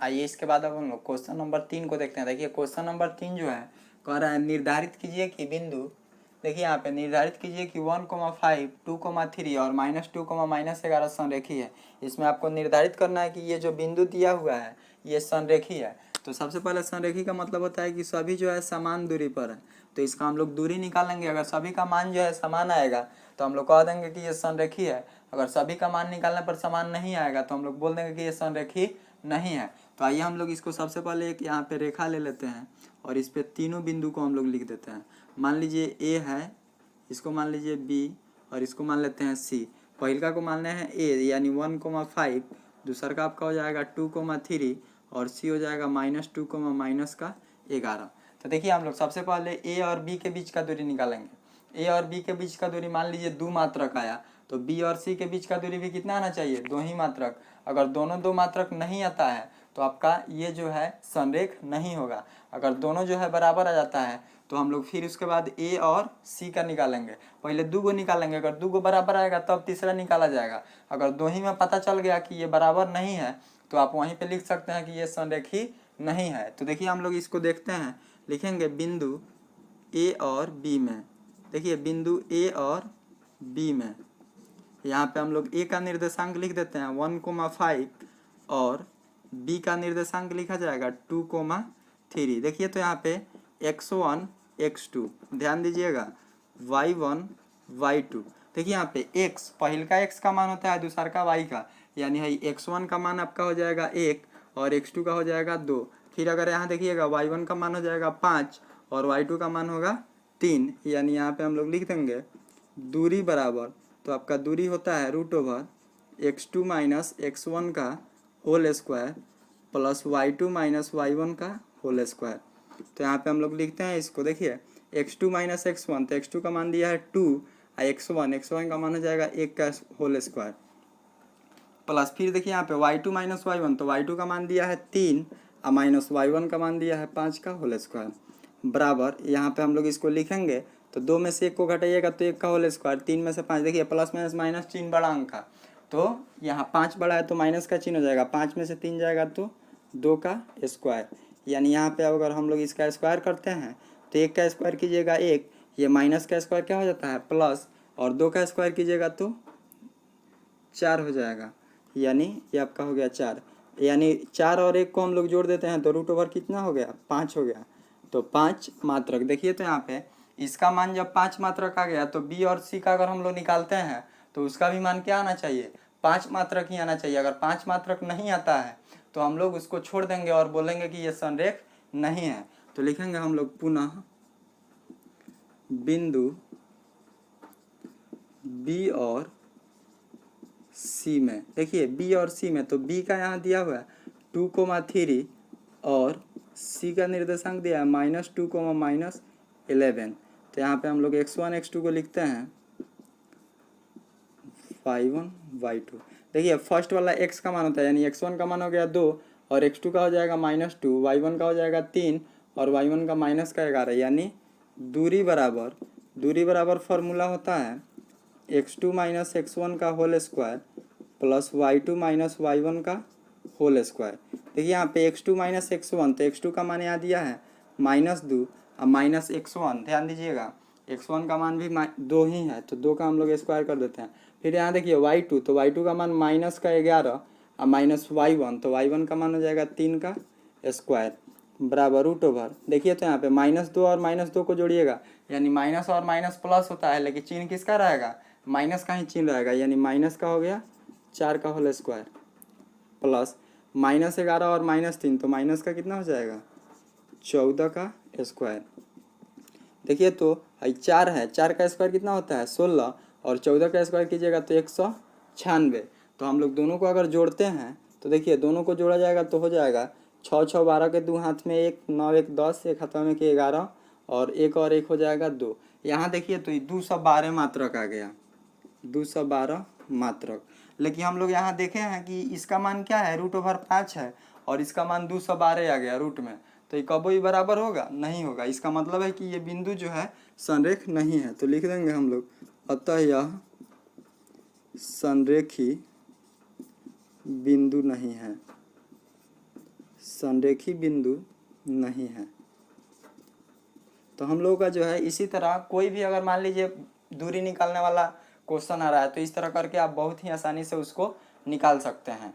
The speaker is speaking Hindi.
आइए इसके बाद अब हम लोग क्वेश्चन नंबर 3 को देखते हैं। देखिए क्वेश्चन नंबर 3 जो है कह रहा है निर्धारित कीजिए कि बिंदु, देखिए यहाँ पे निर्धारित कीजिए कि 1,5 2,3 और -2, -11 संरेखी है। इसमें आपको निर्धारित करना है कि ये जो बिंदु दिया हुआ है ये संरेखी है। तो सबसे पहले संरेखी का मतलब होता है कि सभी जो है समान दूरी पर है। तो इसका हम लोग दूरी निकालेंगे। अगर सभी का मान जो है समान आएगा तो हम लोग कह देंगे कि ये संरेखी है। अगर सभी का मान निकालने पर समान नहीं आएगा तो हम लोग बोल देंगे कि ये संरेखी नहीं है। तो आइए हम लोग इसको सबसे पहले एक यहाँ पे रेखा ले लेते हैं और इस पे तीनों बिंदु को हम लोग लिख देते हैं। मान लीजिए ए है, इसको मान लीजिए बी और इसको मान लेते हैं सी। पहलका को मानने हैं ए यानी 1,5, दूसरा का आपका हो जाएगा 2,3 और सी हो जाएगा -2, -11। तो देखिए हम लोग सबसे पहले ए और बी के बीच का दूरी निकालेंगे। ए और बी के बीच का दूरी मान लीजिए 2 मात्रक आया, तो बी और सी के बीच का दूरी भी कितना आना चाहिए, 2 ही मात्रक। अगर दोनों 2 मात्रक नहीं आता है तो आपका ये जो है संरेख नहीं होगा। अगर दोनों जो है बराबर आ जाता है तो हम लोग फिर उसके बाद ए और सी का निकालेंगे। पहले 2 गो निकालेंगे, अगर 2 गो बराबर आएगा तब तीसरा निकाला जाएगा। अगर 2 ही में पता चल गया कि ये बराबर नहीं है तो आप वहीं पे लिख सकते हैं कि ये संरेखी नहीं है। तो देखिए हम लोग इसको देखते हैं, लिखेंगे बिंदु ए और बी में। देखिए बिंदु ए और बी में यहाँ पे हम लोग ए का निर्देशांक लिख देते हैं 1,5 और बी का निर्देशांक लिखा जाएगा 2,3। देखिए तो यहाँ पे x1 x2 ध्यान दीजिएगा, y1 y2। देखिए यहाँ पे x पहल का x का मान होता है, दूसरा का y का, यानी है x1 का मान आपका हो जाएगा 1 और x2 का हो जाएगा 2। फिर अगर यहाँ देखिएगा y1 का मान हो जाएगा 5 और y2 का मान होगा 3, यानी यहाँ पे हम लोग लिख देंगे दूरी बराबर, तो आपका दूरी होता है √/(x2 - x1) का whole square plus y2 - y1 का होल स्क्वायर। तो यहाँ पे हम लोग लिखते हैं इसको, देखिए x2 - x1, तो x2 का मान दिया है 2 और x1 का मान हो जाएगा 1 का होल स्क्वायर प्लस फिर देखिए यहाँ पे y2 - y1, तो y2 का मान दिया है 3 और -y1 का मान दिया है 5 का होल स्क्वायर बराबर। यहाँ पे हम लोग इसको लिखेंगे तो 2 में से 1 को घटाइएगा तो 1 का होल स्क्वायर, 3 में से 5, देखिए प्लस माइनस माइनस चिन्ह बड़ा अंक का, तो यहाँ 5 बड़ा है तो माइनस का चिन्ह हो जाएगा, 5 में से 3 जाएगा तो 2 का स्क्वायर। यानी यहाँ पे अगर हम लोग इसका स्क्वायर करते हैं तो 1 का स्क्वायर कीजिएगा 1, ये माइनस का स्क्वायर क्या हो जाता है प्लस, और 2 का स्क्वायर कीजिएगा तो 4 हो जाएगा, यानी ये आपका हो गया 4। यानी 4 और 1 को हम लोग जोड़ देते हैं तो √/() कितना हो गया, 5 हो गया। तो 5 मात्रक। देखिए तो यहाँ पे इसका मान जब 5 मात्रक आ गया तो बी और सी का अगर हम लोग निकालते हैं तो उसका भी मान क्या आना चाहिए, 5 मात्रक ही आना चाहिए। अगर 5 मात्रक नहीं आता है तो हम लोग उसको छोड़ देंगे और बोलेंगे कि ये संरेख नहीं है। तो लिखेंगे हम लोग पुनः बिंदु बी और सी में। देखिए बी और सी में, तो बी का यहाँ दिया हुआ है 2,3 और सी का निर्देशांक दिया है -2, -11। तो यहाँ पे हम लोग x1 x2 को लिखते हैं y1 y2। देखिए फर्स्ट वाला x का मान होता है, यानी x1 का मान हो गया 2 और x2 का हो जाएगा -2, y1 का हो जाएगा 3 और y1 का -11, यानी दूरी बराबर फॉर्मूला होता है x2 - x1 का whole square plus y2 - y1 का होल स्क्वायर। देखिए यहाँ पे x2 - x1, तो x2 का मान यहाँ दिया है -2 और -x1, ध्यान दीजिएगा x1 का मान भी 2 ही है तो 2 का हम लोग स्क्वायर कर देते हैं। फिर यहाँ देखिए y2, तो y2 का मान -11 और -y1, तो y1 का मान हो जाएगा 3 का स्क्वायर बराबर √/। देखिए तो यहाँ पे -2 और -2 को जोड़िएगा, यानी माइनस और माइनस प्लस होता है लेकिन चिन्ह किसका रहेगा, माइनस का ही चिन्ह रहेगा, यानी माइनस का हो गया 4 का होल स्क्वायर प्लस -11 और -3, तो माइनस का कितना हो जाएगा 14 का स्क्वायर। देखिए तो 4 है, 4 का स्क्वायर कितना होता है 16 और 14 का स्क्वायर कीजिएगा तो 196। तो हम लोग दोनों को अगर जोड़ते हैं तो देखिए दोनों को जोड़ा जाएगा तो हो जाएगा 6 6 12 के 2 हाथ में 1, 9 1 10, एक हाथ में के 11 और 1 हो जाएगा 2। यहाँ देखिए तो 212 मात्रक आ गया, 212 मात्रक। लेकिन हम लोग यहाँ देखे हैं कि इसका मान क्या है √5 है और इसका मान 212 आ गया रूट में, तो ये कबो ही बराबर होगा, नहीं होगा। इसका मतलब है कि ये बिंदु जो है संरेख नहीं है। तो लिख देंगे हम लोग, अतः यह संरेखी बिंदु नहीं है। संरेखी बिंदु नहीं है। तो हम लोगों का जो है इसी तरह कोई भी अगर मान लीजिए दूरी निकालने वाला क्वेश्चन आ रहा है तो इस तरह करके आप बहुत ही आसानी से उसको निकाल सकते हैं।